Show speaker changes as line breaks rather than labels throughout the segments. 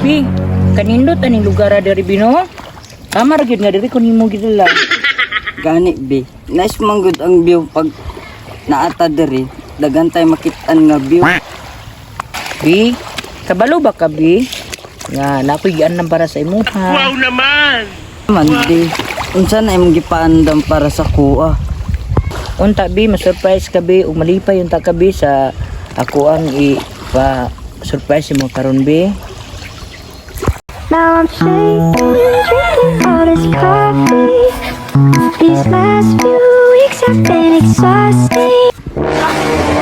Bi. Kanindot aning lugar dari Bino. Kamar gyud nga diri kun himo gidala.
Gani bi. Nice man gud ang view pag naata diri. Dagan tay makit-an nga view.
Bi, kabalo ba ka Bi? Nga nakoy gianam para sa imuha.
Wow naman!
Man di. Unsa na imong gipaandam para sa kuha?
Unta Bi, ma-surprise ka Bi ug malipay unta ka Bi sa ako ang surprise mo karon Bi.
Now I'm shaking, drinking all this coffee. These last few weeks have been exhausting.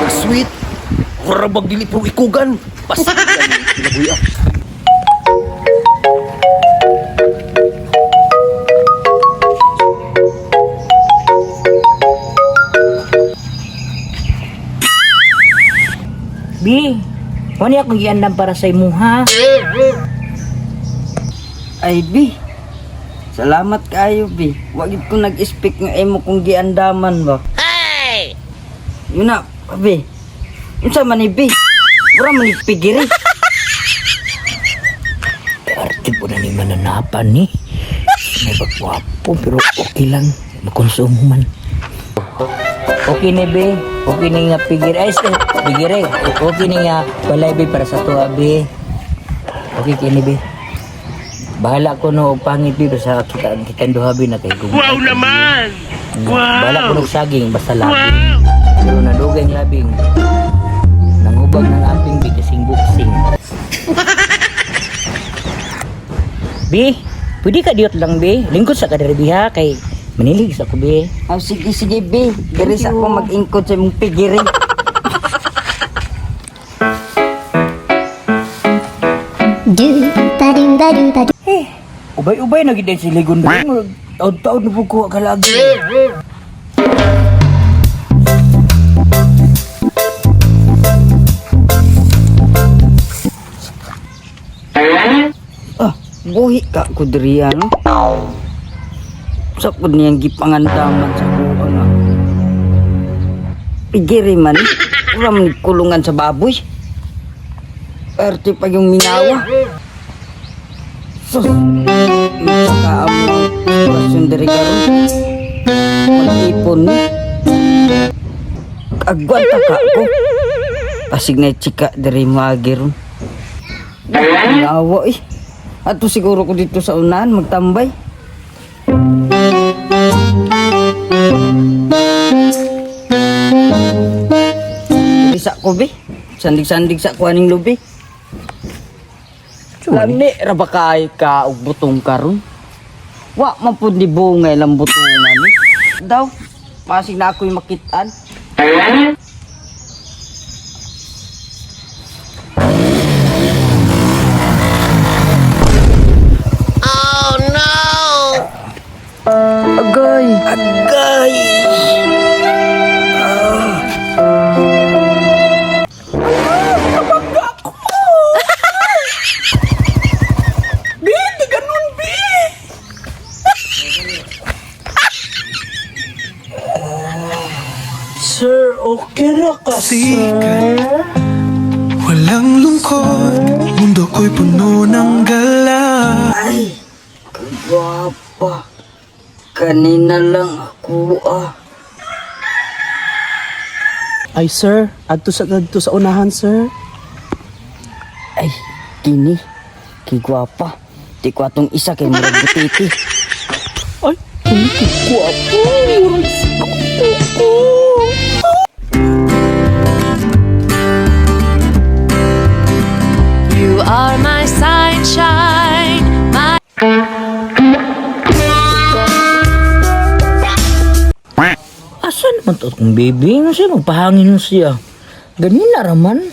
Sweet! Karabag dili pro ikugan! Basta kinabuya.
Bi, kani akong giandam para sa imuha.
Ay bi. Salamat kayo bi. Wa gid ko nag-speak nga imo kung giandaman ba. Hey! Yun na, bi. Unsa man ni bi? Wala man ni pigiri.
Arte po na ni mananapan ni. May bagwapo pero okay lang. Makonsumo man. Okay na Bi. Okay na nga pigir. Ay, pigire. Okay na nga balay Bi para sa tuwa Bi. Okay kini Bi. Bahala ko no pangit Bi sa kita duha Bi na kay gusto.
Wow naman! Wow!
Bahala ko no saging basta labing.
Wow!
Pero nadugay ang labing. Nangubag ng amping Bi kasing buksing. Bi, pwede ka diot lang Bi. Lingkod sa kadiri Bi ha kay manilig sa ko Bi.
Oh, sige bi. Diri sa ako mag-ingkod sa imong pigiri.
Ubay-ubay na gid si Ligon ba? Taud-taud na po ko kalagi.
Ah, buhi ka ko diri ano? Sa pud niyang gipangandaman sa kuha na. Pigiri man. Wala man kulungan sa baboy. Erte pa yung minawa. Sus! Saka ang operasyon diri karon. Mag-ipon ni. Agwan ta ka ko. Pasig na chika diri magir. Minawa eh. Ato siguro ko dito sa unahan magtambay. Bisa ko bi. Sandig-sandig sa kuaning lubi. Lami ra ba kay ka og butong karon? Wa man pud ni bungay lang butongan ni. Daw, pasig na ako'y makit-an.
Oh no!
Agay! Agay!
Sir, okay ra ka
Sikat, walang lungkot, mundo ko'y puno ng gala.
Ay! Kagwapa! Kanina lang ako
Ay sir, adto sa unahan sir.
Ay, kini. Kigwapa. Di ko atong isa kay murag butiti.
Ay, hindi ko apo.
You are my sunshine, my
Asa naman to kung baby? Ano siya? Magpahangin mo siya. Ganina raman.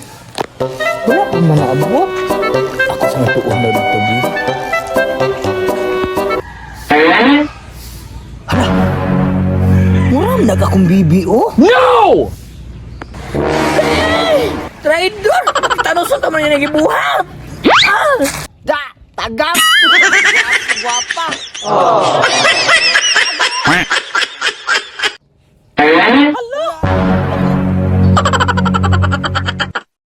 Wala pa man naabawa. Ako sa natuon na dito, Bi. Hala! Muram na akong bibi, oh!
No!
Hey! Traidor! Tanong sa taman niya nagibuhat! Ah! Da! Tagap! Guwapa! Oh.